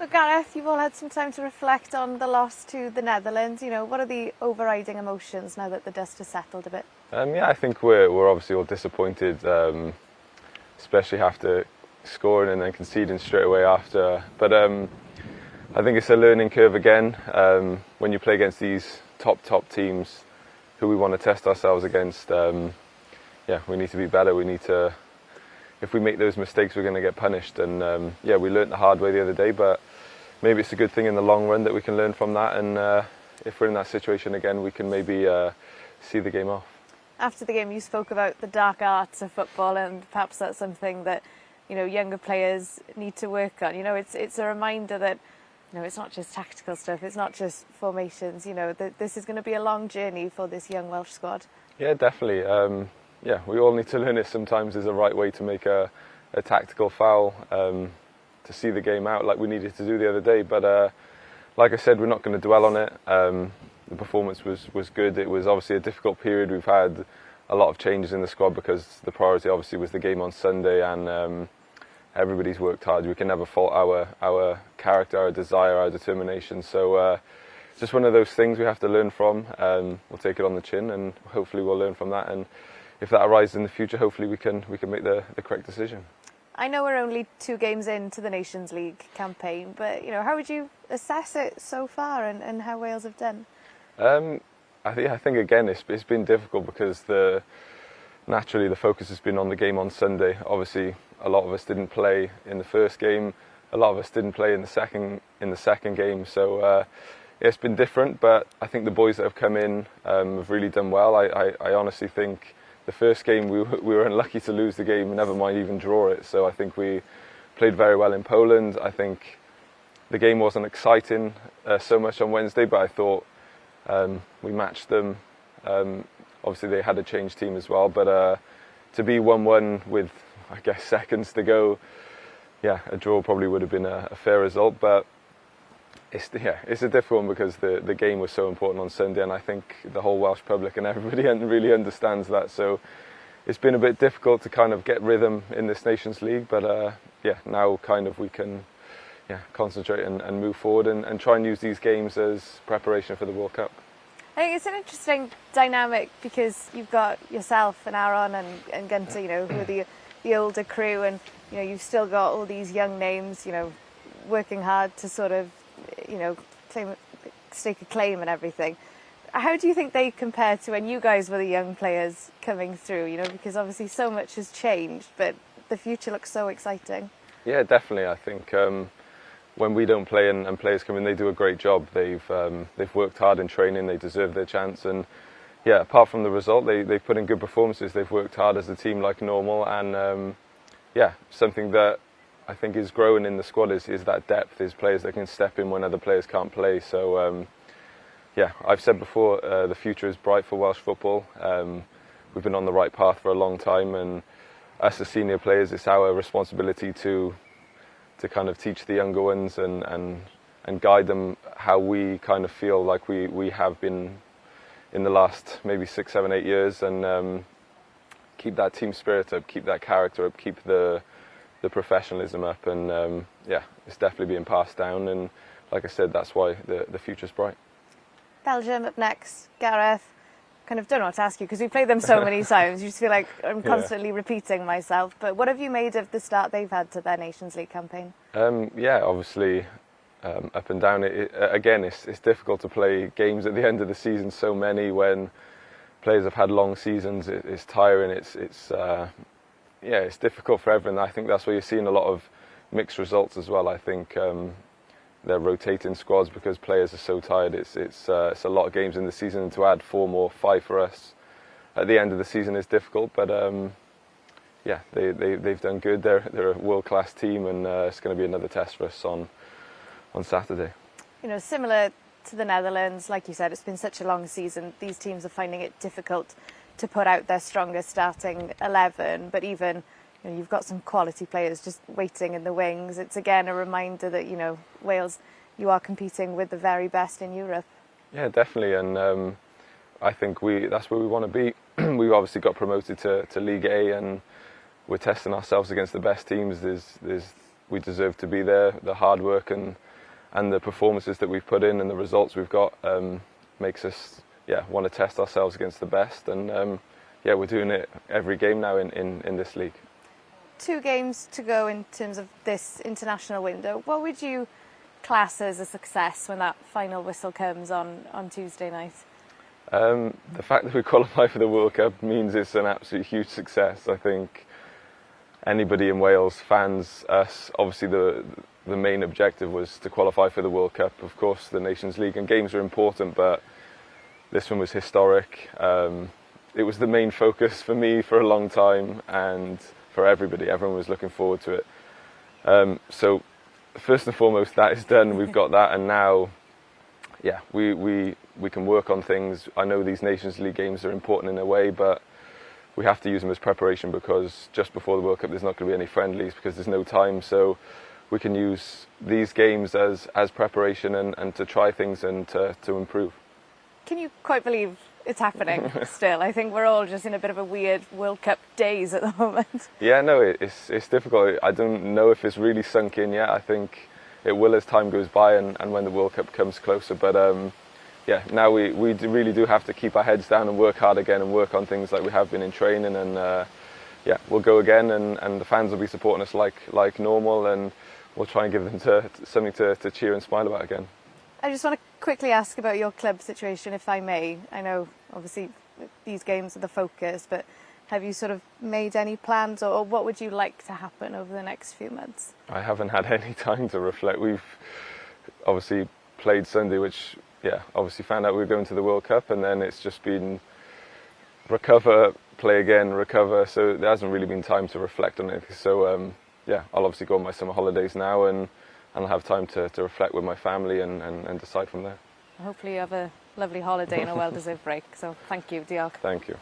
So Gareth, you've all had some time to reflect on the loss to the Netherlands. What are the overriding emotions now that the dust has settled a bit? Yeah, I think we're obviously all disappointed, especially after scoring and then conceding straight away after. But I think it's a learning curve again. When you play against these top teams who we want to test ourselves against, we need to be better. We need to. If we make those mistakes, we're going to get punished. And we learnt the hard way the other day, but maybe it's a good thing in the long run that we can learn from that. And if we're in that situation again, we can maybe see the game off. After the game, you spoke about the dark arts of football, and perhaps that's something that younger players need to work on. It's a reminder that it's not just tactical stuff. It's not just formations. That this is going to be a long journey for this young Welsh squad. Yeah, definitely. We all need to learn it. Sometimes there's a right way to make a tactical foul to see the game out, like we needed to do the other day. But like I said, we're not going to dwell on it. The performance was good. It was obviously a difficult period. We've had a lot of changes in the squad because the priority obviously was the game on Sunday, and everybody's worked hard. We can never fault our character, our desire, our determination. So just one of those things we have to learn from. We'll take it on the chin, and hopefully we'll learn from that. And if that arises in the future, hopefully we can make the correct decision. I know we're only 2 games into the Nations League campaign, but how would you assess it so far and how Wales have done? I think again it's been difficult because naturally the focus has been on the game on Sunday. Obviously, a lot of us didn't play in the first game. A lot of us didn't play in the second game. So it's been different. But I think the boys that have come in have really done well. I honestly think the first game we were unlucky to lose the game, never mind even draw it. So I think we played very well in Poland. I think the game wasn't exciting so much on Wednesday, but I thought we matched them. Obviously they had a changed team as well, but to be 1-1 with, I guess, seconds to go, a draw probably would have been a fair result. But it's a difficult one because the game was so important on Sunday, and I think the whole Welsh public and everybody really understands that. So it's been a bit difficult to kind of get rhythm in this Nations League, but now kind of we can concentrate and move forward and try and use these games as preparation for the World Cup. I think it's an interesting dynamic because you've got yourself and Aaron and Gunter, who are the older crew, and you've still got all these young names, working hard to sort of stake a claim and everything. How do you think they compare to when you guys were the young players coming through? Because obviously so much has changed, but the future looks so exciting. Yeah, definitely. I think when we don't play and players come in, they do a great job. They've worked hard in training. They deserve their chance. And apart from the result, they've put in good performances. They've worked hard as a team like normal. And something that I think is growing in the squad is that depth. Is players that can step in when other players can't play. So I've said before, the future is bright for Welsh football. We've been on the right path for a long time, and us as senior players, it's our responsibility to kind of teach the younger ones and guide them how we kind of feel like we have been in the last maybe 6, 7, 8 years, and keep that team spirit up, keep that character up, keep the professionalism up, and it's definitely being passed down. And like I said, that's why the future's bright. Belgium up next. Gareth, kind of don't know what to ask you because we played them so many times. You just feel like I'm constantly repeating myself. But what have you made of the start they've had to their Nations League campaign? Obviously up and down. Again, it's difficult to play games at the end of the season. So many when players have had long seasons. It's tiring. It's difficult for everyone. I think that's where you're seeing a lot of mixed results as well. I think they're rotating squads because players are so tired. It's a lot of games in the season, and to add 4 more, 5 for us at the end of the season is difficult. But they've done good. They're a world-class team, and it's going to be another test for us on Saturday. Similar to the Netherlands, like you said, it's been such a long season. These teams are finding it difficult to put out their strongest starting 11, but even you've got some quality players just waiting in the wings. It's again a reminder that Wales, you are competing with the very best in Europe. Yeah, definitely, and I think that's where we want to be. We've obviously got promoted to League A, and we're testing ourselves against the best teams. We deserve to be there. The hard work and and the performances that we've put in and the results we've got makes us want to test ourselves against the best, and we're doing it every game now in this league. 2 games to go in terms of this international window. What would you class as a success when that final whistle comes on Tuesday night? The fact that we qualify for the World Cup means it's an absolute huge success. I think anybody in Wales, fans, us, obviously the main objective was to qualify for the World Cup. Of course, the Nations League and games are important, but this one was historic. It was the main focus for me for a long time, and for everybody. Everyone was looking forward to it. So first and foremost, that is done. We've got that, and now, we can work on things. I know these Nations League games are important in a way, but we have to use them as preparation, because just before the World Cup, there's not going to be any friendlies because there's no time. So we can use these games as preparation and to try things and to improve. Can you quite believe it's happening still? I think we're all just in a bit of a weird World Cup daze at the moment. Yeah, no, it's difficult. I don't know if it's really sunk in yet. I think it will as time goes by and when the World Cup comes closer. But now we really do have to keep our heads down and work hard again and work on things like we have been in training. And we'll go again, and the fans will be supporting us like normal, and we'll try and give them something to cheer and smile about again. I just want to quickly ask about your club situation, if I may. I know, obviously, these games are the focus, but have you sort of made any plans, or what would you like to happen over the next few months? I haven't had any time to reflect. We've obviously played Sunday, which, obviously found out we were going to the World Cup, and then it's just been recover, play again, recover. So there hasn't really been time to reflect on it. So, I'll obviously go on my summer holidays now, and I'll have time to reflect with my family and decide from there. Hopefully you have a lovely holiday and a well-deserved break. So thank you, diolch. Thank you.